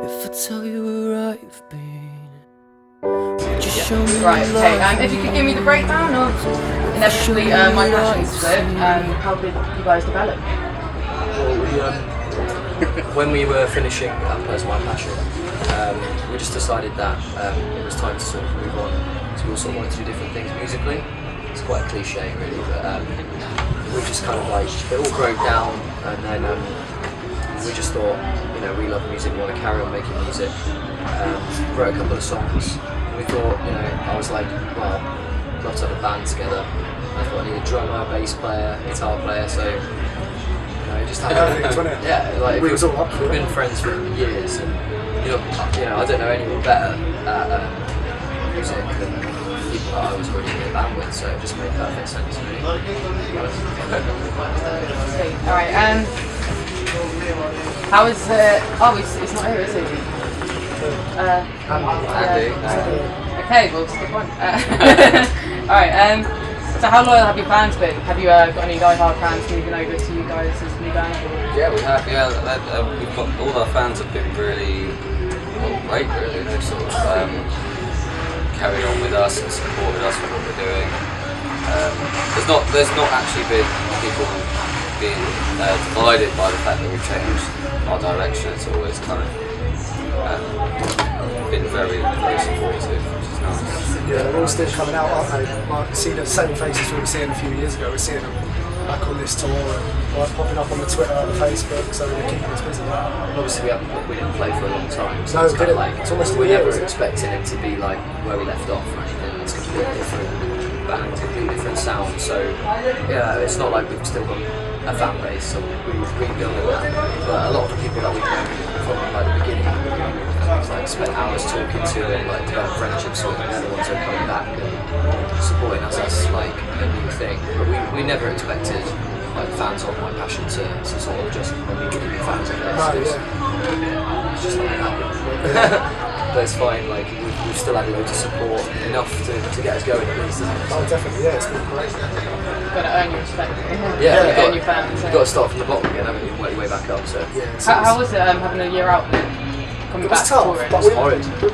If I tell you where I've been, would you show me Right, okay, love? if you could give me the breakdown of inevitably My Passion split, how did you guys develop? Well, when we were finishing up as My Passion, we just decided that it was time to sort of move on. So we all sort of wanted to do different things musically. It's quite a cliche really, but we just kind of like, it all broke down, and then we just thought, you know, we love music, we want to carry on making music. Wrote a couple of songs. We thought, you know, I was like, well, I'd love to have a band together. I thought I need a drummer, bass player, guitar player, so just had yeah, like we was all up for we've it. been friends for years, and you know, I don't know anyone better at music than people that I was already in a band with, so it just made perfect sense, really. Alright, how is oh, it's not here, is it? Andy. Okay, well, skip on. Alright, so how loyal have your fans been? Have you got any die-hard fans moving over to you guys as new band? Yeah, we have. Yeah, we've got all our fans have been really great. Really, they've sort of carried on with us and supported us with what we're doing. There's not actually been people being divided by the fact that we've changed our direction. It's always kind of been very, very supportive, which is nice. Yeah, they're all still coming out, aren't they? Like, see the same faces we were seeing a few years ago. We're seeing them back on this tour and like popping up on the Twitter and the Facebook, so they're keeping us busy. Obviously we didn't play for a long time, so No, it's we kind of didn't. like, It's almost a we're year, never isn't it? expecting it to be like where we left off or anything. It's a completely different band, completely different sound, so yeah, it's not like we've still got a fan base, so we're rebuilding that. But a lot of the people that we've known from like the beginning, like spent hours talking to and like developed friendships with, and they're the ones that are coming back and supporting us as like a new thing. But we never expected like fans of My Passion to sort of just immediately be fans of this. No, It's just not happened. But it's fine, like we've still had loads of support, enough to get us going at least, isn't it? Oh, definitely, yeah, it's been great. You've got to earn your respect. Yeah, You've got to earn your fans. You've got to start from the bottom again, haven't you? Work your way back up. So Yeah, How was it having a year out then? Coming it was back tough, touring? but horrid. people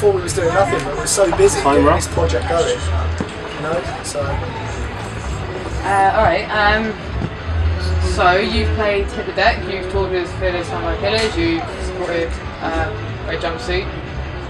thought we was doing nothing, but we were so busy getting this project going. You know, so. Alright, so you've played Hit the Deck, you've toured with Fearless Sound Like Killers, you've supported Red Jumpsuit.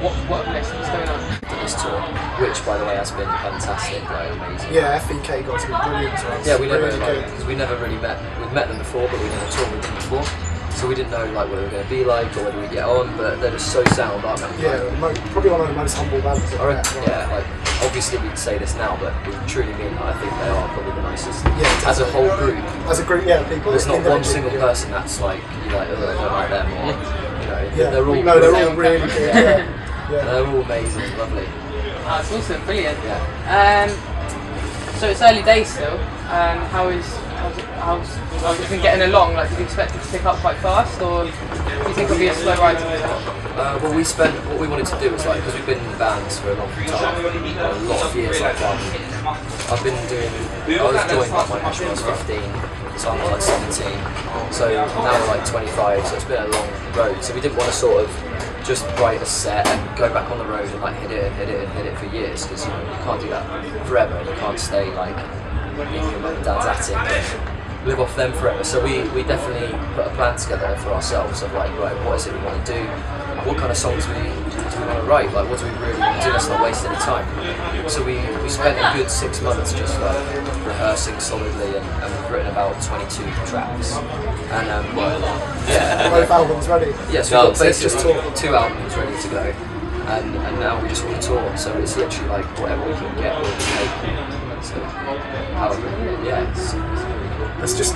What next? What's going on? this tour, which by the way has been fantastic, like amazing. Yeah, FVK guys have been brilliant to us. Yeah, we never really good. because we never really met. We've met them before, but we never toured with them before. So we didn't know like what they were going to be like or whether we get on. But they're just so sound, aren't they? Yeah, probably one of the most humble bands I've met. Yeah, like obviously we'd say this now, but we truly mean that. I think they are probably the nicest. Yeah, as a whole group. As a group, yeah, people. There's not one single individually, person that's like you like, oh, I don't like them, or you know, Yeah, they're all no, they're all really good. Yeah. they're all amazing, lovely. Oh, it's awesome, brilliant. Yeah. So it's early days still. How's it been getting along? Like, did you expect it to pick up quite fast, or do you think it'll be a slow ride to the top? Well, what we wanted to do was like, because we've been in bands for a long time, a lot of years. Like, I've been doing. I was joined by My Passion when I was 15, so I'm like 17. So now we're like 25. So it's been a long road. So we didn't want to sort of just write a set and go back on the road and like hit it and hit it and hit it for years, because you can't do that forever. You can't stay like in your mum and dad's attic and live off them forever. So we definitely put a plan together for ourselves of like, right, what is it we want to do? What kind of songs do we want to write? Like, what do we really want to do? Let's not waste any time. So we spent a good 6 months just like rehearsing solidly, and we've written about 22 tracks. And Both albums ready. yeah, so we've got basically 2 albums ready to go, and now we just want to tour. So it's literally like whatever we can get, we'll take. So,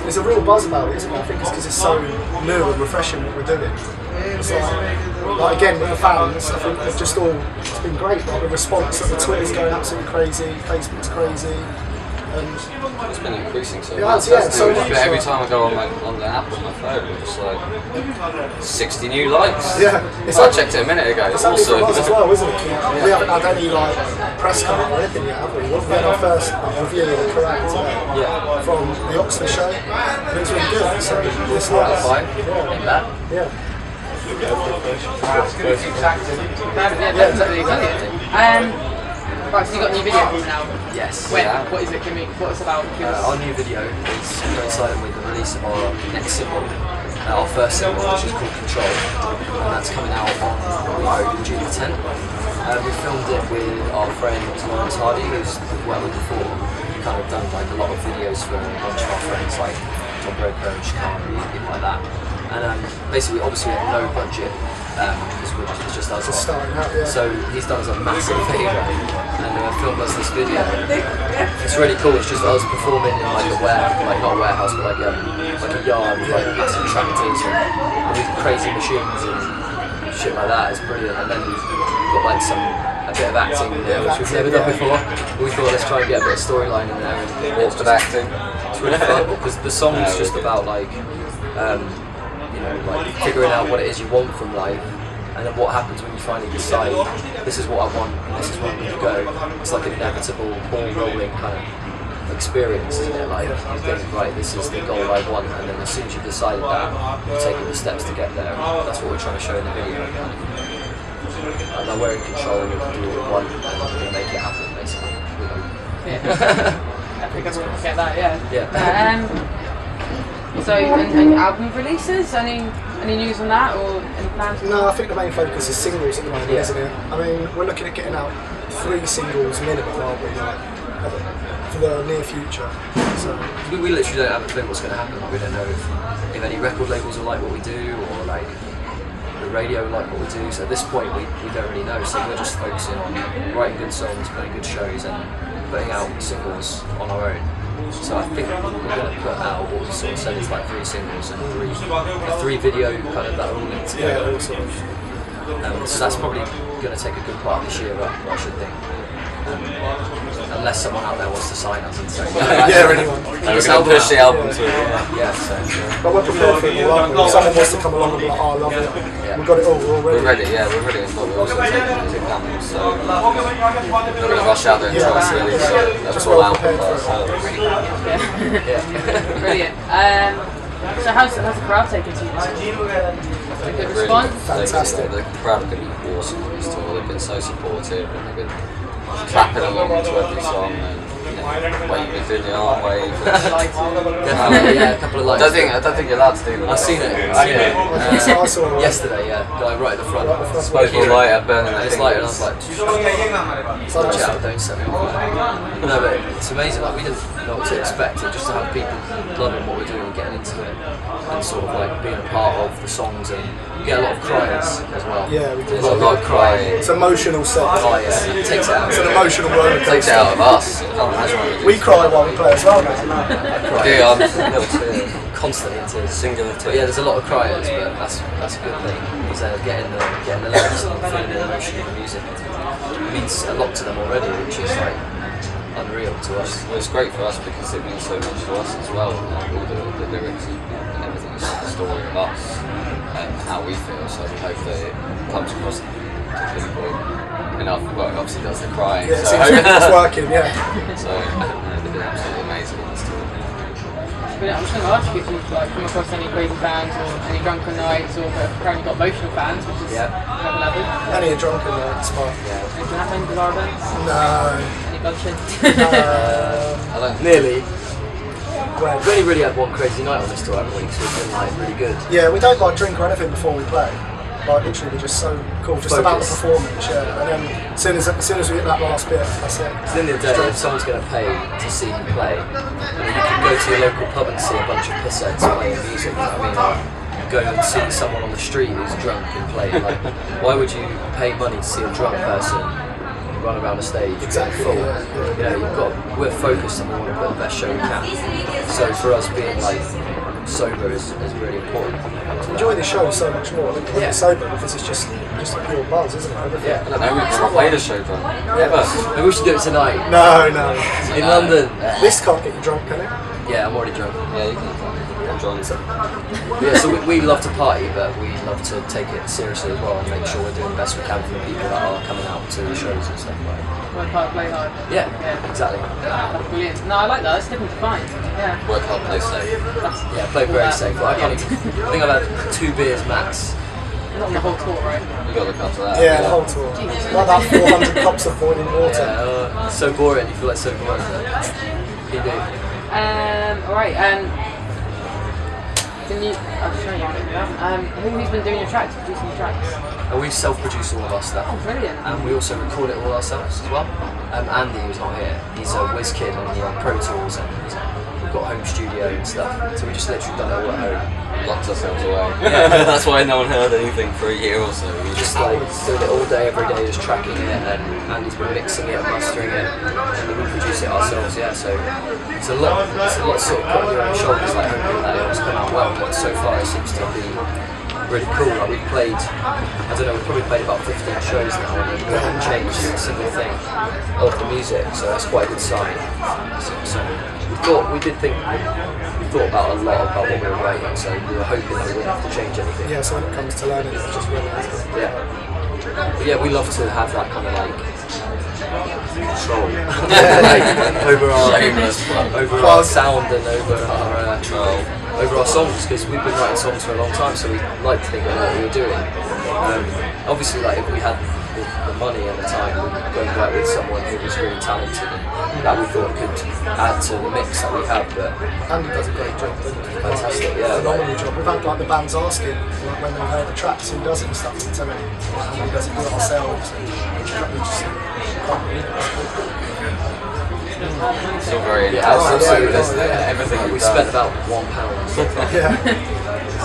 There's a real buzz about it, isn't there? I think it's because it's so new and refreshing what we're doing. It's like again with the fans, I think it's just all, it's been great. Like the response, the Twitter's going absolutely crazy, Facebook's crazy. And It's been increasing so Yeah, much. yeah, That's so the- much. every time I go on the app on my phone, it's like 60 new likes. yeah, it's I checked it a minute ago. It's only Also, from us as well, isn't it? We haven't had any like press come out or anything yet, have we? We had our first review of Correct from the Oxford show, and it was really good. So it's nice. Fine. In that. Yeah. Yeah, definitely. Right, so you got a new video coming out. Yes. When? Yeah. What is it? What it's about? Give us- Our new video is coinciding with the release of our next single, our first single, which is called Control, and that's coming out on June the 10th. We filmed it with our friend Lawrence Hardy, who's worked with before. We've kind of done like a lot of videos for a bunch of our friends, like Tom Broker, Shikari, people like that. And basically, obviously, we have no budget because it's just us. Just starting out, yeah. So he's done us a massive favour and filmed us this video. It's really cool. It's just us performing in like not a warehouse, but like a yard with like massive tractors and all these crazy machines and shit like that. It's brilliant. And then we've got like a bit of acting in there, which we've never done before. We thought let's try and get a bit of storyline in there. And What's with acting? it's really fun because the song's just about like like figuring out what it is you want from life, and then what happens when you finally decide this is what I want and this is where I'm going to go. It's like an inevitable ball rolling kind of experience, isn't it? Like you think, right, this is the goal I want, and then as soon as you've decided that, you're taking the steps to get there. And that's what we're trying to show in the video. And like we're in control, and we can do what we want, and we're going to make it happen, basically. Yeah. I think everyone will get that. Yeah. Yeah. So, and album releases? Any news on that, or any plans? No, I think the main focus is singles at the moment, Yeah. isn't it? I mean, we're looking at getting out 3 singles minimum, aren't we? Like, for the near future. So We literally don't have a clue what's going to happen. We don't know if any record labels will like what we do, or like the radio will like what we do. So at this point, we don't really know. So we're just focusing on writing good songs, playing good shows, and putting out singles on our own. So I think we're going to put out what we sort of said is like 3 singles and 3 video kind of that are all linked together. yeah, all sort of. So that's probably going to take a good part of this year up, I should think. Unless someone out there wants to sign us and say, Yeah, anyone. We're going to push the album through. yeah, so But we're prepared for it all, aren't we? If someone wants to come along and be like, oh, I love it. Yeah. We've got it all, we're all ready. We're ready, yeah, we're ready, but we're also taking it to camels, so we're going to rush out there and try to release a Just full well album prepared for it. first. Brilliant. So how's the crowd taking to you? A good response? Fantastic. The crowd have been awesome on this tour. They've been so supportive and they've been clapping along to every song and waving, doing the arm wave. definitely, yeah, a couple of I lights. don't think you're allowed to do that. I've seen it. I saw it. Yesterday, yeah, like right at the front. Right at the front. Smoky lighter, burning their It's light, and I was fingers. like, watch out, don't set me on fire. No, but it's amazing. Like we didn't know what to expect. And just to have people loving what we're doing and getting into it, and sort of like being a part of the songs, and we get a lot of cryers as well. Yeah, we do. There's a lot of crying. It's emotional set. Oh yeah, it takes it out. It's an emotional roller It takes it out of us. I can't imagine what We cry while we play as well now. Yeah, I'm Constantly in tears. singular But yeah, there's a lot of criers, but that's a good thing because they're getting the lyrics and feeling the emotion of the music. It means a lot to them already, which is like unreal to us. Well, it's great for us because it means so much to us as well. All the lyrics and everything is the story of us and how we feel. So we hope that it comes across to people enough. Well, it obviously does the crying. Yeah, it so seems like it's working, yeah. so they've been absolutely amazing on this tour. Brilliant. I'm just going to ask you if you've like, come across any crazy fans or any drunken nights, or apparently got emotional fans, which is another level. Only a drunken night, but Anything happen with our events? no. Any bloodshed? I don't Nearly. Well, We've only really had one crazy night on this tour, haven't we? So it's been like really good. yeah, we don't like drink or anything before we play. Like literally, we're just so cool, just about the Focus. performance, yeah. And then as soon as we hit that last bit, that's it. Because in the end of the day, if someone's going to pay to see you play, you can go to your local pub and see a bunch of pissheads playing music. You know what I mean? Like, go and see someone on the street who's drunk and play. Like, why would you pay money to see a drunk person run around a stage Exactly, full? yeah. You know, we're focused and we want to put the best show we can. So for us, being like sober is really important. Enjoy the show so much more when Yeah. you're sober because it's just a pure buzz, isn't it? Everything. Yeah. I don't know, we've never played a show drunk. Ever. Maybe we should do it tonight No, no. in London. This can't get you drunk, can it? Yeah, I'm already drunk. Yeah, you can. I'm drunk. Yeah, so we love to party, but we love to take it seriously as well and make sure we're doing the best we can for the people that are coming out to the shows and stuff like that. Work hard, play hard. Yeah, Yeah. exactly. That's brilliant. No, I like that. That's different to find. Yeah. Work hard, play safe. That's Yeah, play very that. safe. I can't even, I think I've had 2 beers max Not on the whole tour, right? You got to look after that. Yeah, the whole tour. Like about 400 cups of boiling water. Yeah, so boring. You feel like so boring. You do. Alright, can you, I'll show you, who's been doing your tracks, producing your tracks? And we self-produce all of our stuff. Oh, brilliant. And we also record it all ourselves as well. Andy, who's not here, he's a whiz kid on Pro Tools, and we've got a home studio and stuff. So we just literally done it all at home. Locked ourselves away. Yeah. That's why no one heard anything for a year or so. We Just like doing it all day, every day, just tracking it, and Andy's been mixing it and mastering it, and then we produce it ourselves. Yeah, so it's a lot sort of putting your own shoulders, like hoping that it always come out well. But so far, it seems to be really cool. Like we've played, I don't know, we've probably played about 15 shows now, and we haven't changed a single thing of the music. So that's quite a good sign. So we thought about a lot about what we were writing, so we were hoping that we wouldn't have to change anything. Yeah, so when it comes to learning, it's just realised it. Yeah. But yeah, we love to have that kind of like control over our sound and over our songs, because we've been writing songs for a long time, so we like to think about what we were doing. Obviously, like if we had the money and the time, we'd go and work with someone who was really talented and that we thought could add to the mix that we have. But Andy does a great job, doesn't he? fantastic, yeah. Phenomenal job. We've had like the bands asking like, when they've heard the tracks, who does it and stuff, and telling Andy does it do it ourselves. And we just can't believe it. It's all very Yeah, intensive, yeah, isn't it? Everything we we've spent done. about £1. Yeah.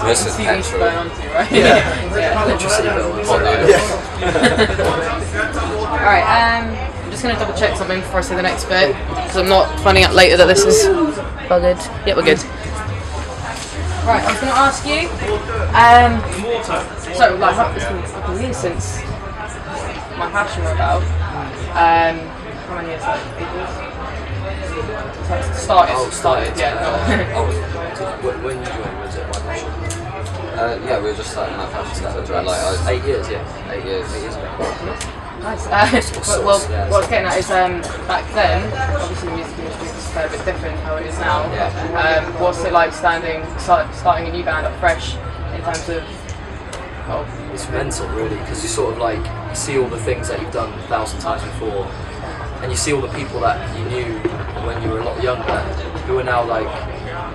This is TV to petrol. burn onto, right? Yeah, electricity bill. Hot noodles. Alright, I'm just going to double check something before I say the next bit, because I'm not finding out later that this is buggered. Yeah, we're good. Right, I was going to ask you, so like, it's been years since my passion were about. How many years? Like 8 years? Started, yeah. When you joined, was it my passion? Yeah, we were just starting that fashion stuff. Like, I was 8 years, yeah. 8 years. 8 years ago. Nice. Well, what I was getting at is back then, obviously the music industry was a bit different how it is now. Yeah. What's it like starting a new band up fresh in terms of, well, It's mental, really, because you sort of like see all the things that you've done 1,000 times before, and you see all the people that you knew when you were a lot younger who are now like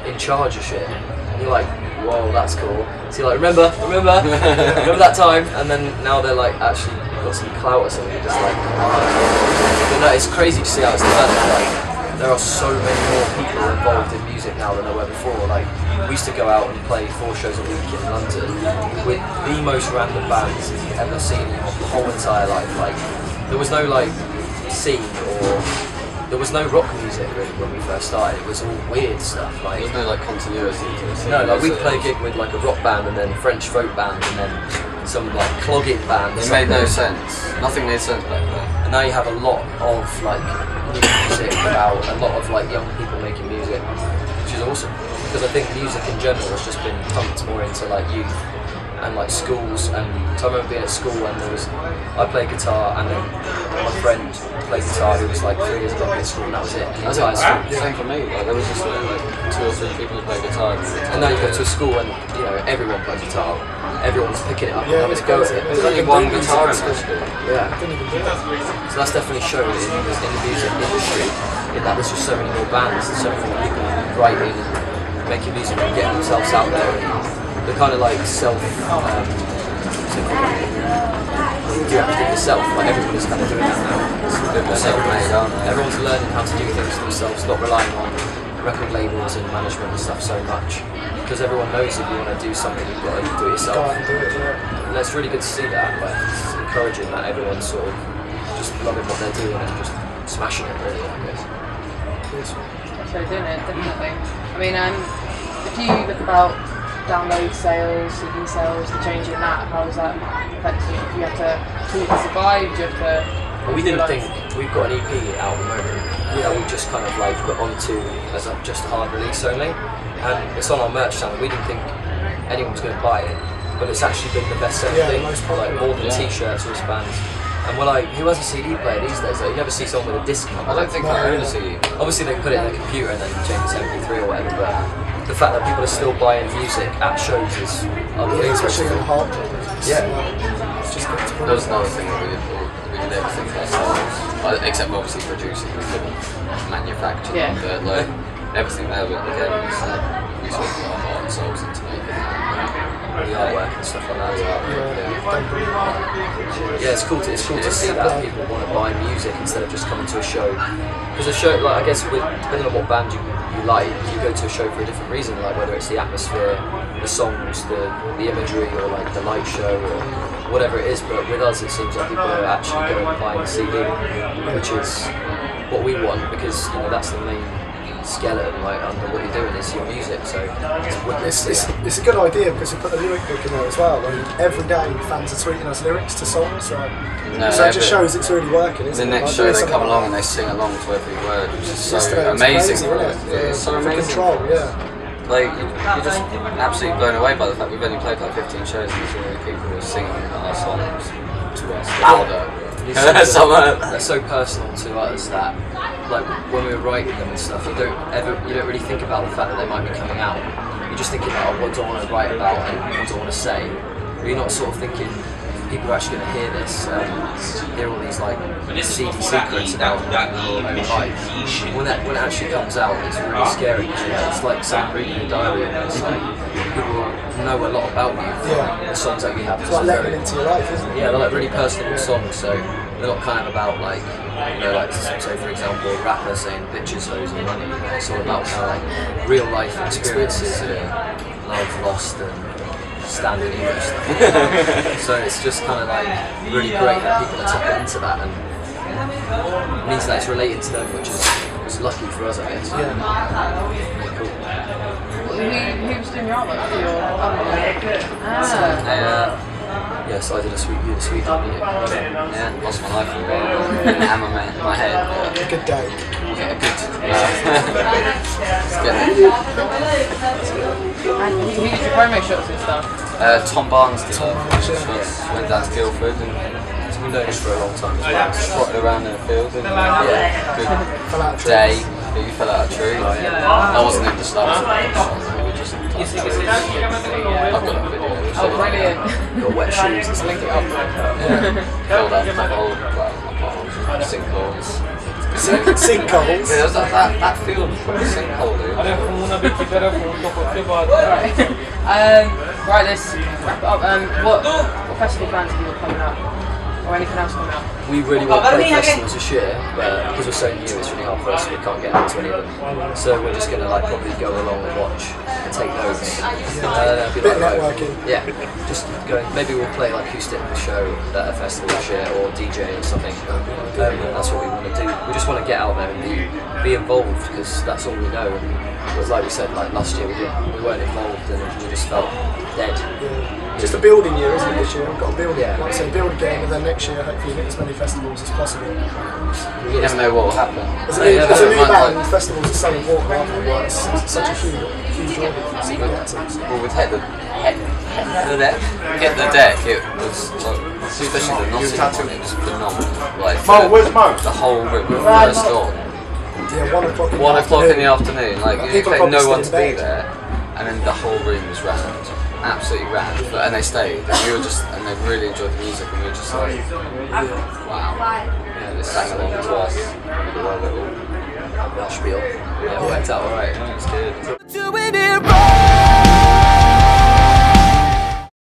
in charge of shit, and you're like, whoa, that's cool. So you're like, remember that time, and then now they're like actually got some clout or something. You're just like, oh. But no, it's crazy to see how it's developed. Like, there are so many more people involved in music now than there were before. Like, we used to go out and play 4 shows a week in London with the most random bands you've ever seen in your whole entire life. Like, there was no like scene or there was no rock music really when we first started. It was all weird stuff. Like, There's no like continuity to it. no, like we'd play a gig with like a rock band and then French folk band and then some like clogging band. It made no sense. Nothing made sense back then. And now you have a lot of like new music about a lot of like young people making music, which is awesome. Because I think music in general has just been pumped more into like youth and like schools. And so I remember being at school and I played guitar and then my friend played guitar who was like 3 years ago in school, and that was it. The entire school. Same for me. Like, there was just like 2 or 3 people who played guitar. And now you go to a school and you know everyone plays guitar. Everyone's picking it up and having a go at it. There's only one guitar in my school. Yeah. Didn't even do that. So that's definitely shown in the music industry, in that there's just so many more bands and so many more people writing and making music and getting themselves out there. And the kind of like self, you have to do it yourself, like everyone is kind of doing that now. Everyone's learning how to do things themselves, not relying on record labels and management and stuff so much. Because everyone knows if you want to do something, you've got to do it yourself. Go out and do it, yeah. And it's really good to see that, but it's encouraging that everyone's sort of just loving what they're doing and just smashing it, really, I guess. that's how they're doing it, definitely. I mean, if you look about download sales, CD sales, the change in that, how does that affect you? Do you have to survive? Do you have to... Well, we didn't think, we've got an EP out at the moment that we just kind of like put onto as a just hard release only, and it's on our merch channel. We didn't think anyone was going to buy it, but it's actually been the best selling thing, like more than t-shirts, wristbands. And we're like, who has a CD player these days? Like, you never see someone with a disc. I don't think I own a CD. Obviously they put it in their computer and then change it to MP3 or whatever, but the fact that people are still buying music at shows is unbelievable. Especially in hard. It's just good to That was another thing that we did everything for ourselves, except obviously producing. We couldn't manufacture them, but like everything there, but again, we sort of put our heart and souls into making the artwork and stuff like that as well. Yeah, it's cool to see that people want to buy music instead of just coming to a show. Because a show, like I guess, depending on what band you like, you go to a show for a different reason. Like whether it's the atmosphere, the songs, the imagery, or like the light show, or whatever it is. But with us, it seems like people are actually going and buying the CD, which is what we want, because that's the main skeleton under what you're doing is your music. So it's a good idea because we put the lyric book in there as well. Like every day, fans are tweeting us lyrics to songs, so it just shows it's really working. Isn't the next show they come along and they sing along to every word, which is so amazing. It's so amazing. Control, Like you're just absolutely blown away by the fact we've only played like 15 shows and there's already people who are singing our songs to us louder. They're so personal to us that, like, when we were writing them and stuff, you don't really think about the fact that they might be coming out. You're just thinking about what do I want to write about and what do I want to say. But you're not sort of thinking people are actually going to hear this, hear all these like seedy secrets about your own life. When it actually comes out, it's really scary. It's like someone reading a diary, and it's like people know a lot about you from the songs that you have. It's like letting into your life, isn't it? Yeah, they're like really personal songs, so they're not kind of about like, like say for example, a rapper saying bitches, hoes and money. It's all about kind of like real life experiences, love, lost, and standard English stuff. So it's just kind of like really great that people are tapping into that, and it means that it's related to them, which is lucky for us, I guess. Cool. Who's doing your artwork for your album? Yes, I did a sweet album. Yeah, lost my life for a while. Hammer my head. A good day. Yeah, good. And who did your promo shots and stuff? Tom Barnes did Tom Barnes, went down to Guildford and We've known this for a long time as well. trotted around in the field and Fell out of good day. You fell out of a tree. I wasn't in the start. We were just I've got a video. Oh, brilliant. Got wet shoes and Link it up. Fell down the hole, sinkholes. sinkholes. Yeah, that field was a sinkhole, dude. Right, let's wrap it up. What festival plans have you got coming up? Or anything else coming up? We really want to play festivals this year, but because we're so new, it's really hard for us. We can't get out to any of them, so we're just going to probably go along and watch and take notes. Bit of networking. Yeah, just going. Maybe we'll play acoustic show at a festival this year, or DJ or something. That's what we want to do. We just want to get out there and be involved, because that's all we know. And like we said, last year we weren't involved and we just felt dead. Just a building year, isn't it, this year? We've got to build, like I say, build again, and then next year hopefully get as many festivals as possible. You never know what will happen. As a new band, festivals are so important, aren't they? It's such a huge audience. Well, with hit the deck, it was especially the Nottingham one, it was phenomenal. Like the whole when we first on. Yeah, 1 o'clock. 1 o'clock in the afternoon, like you people expect no one to stay be in bed. there, and then the whole room was rammed, absolutely rammed. And they stayed, and we were just, and they really enjoyed the music, and we were just like, wow, yeah, they sang along to us, we love it all. That should be all. Yeah, it worked out alright. It's good. Doing it right.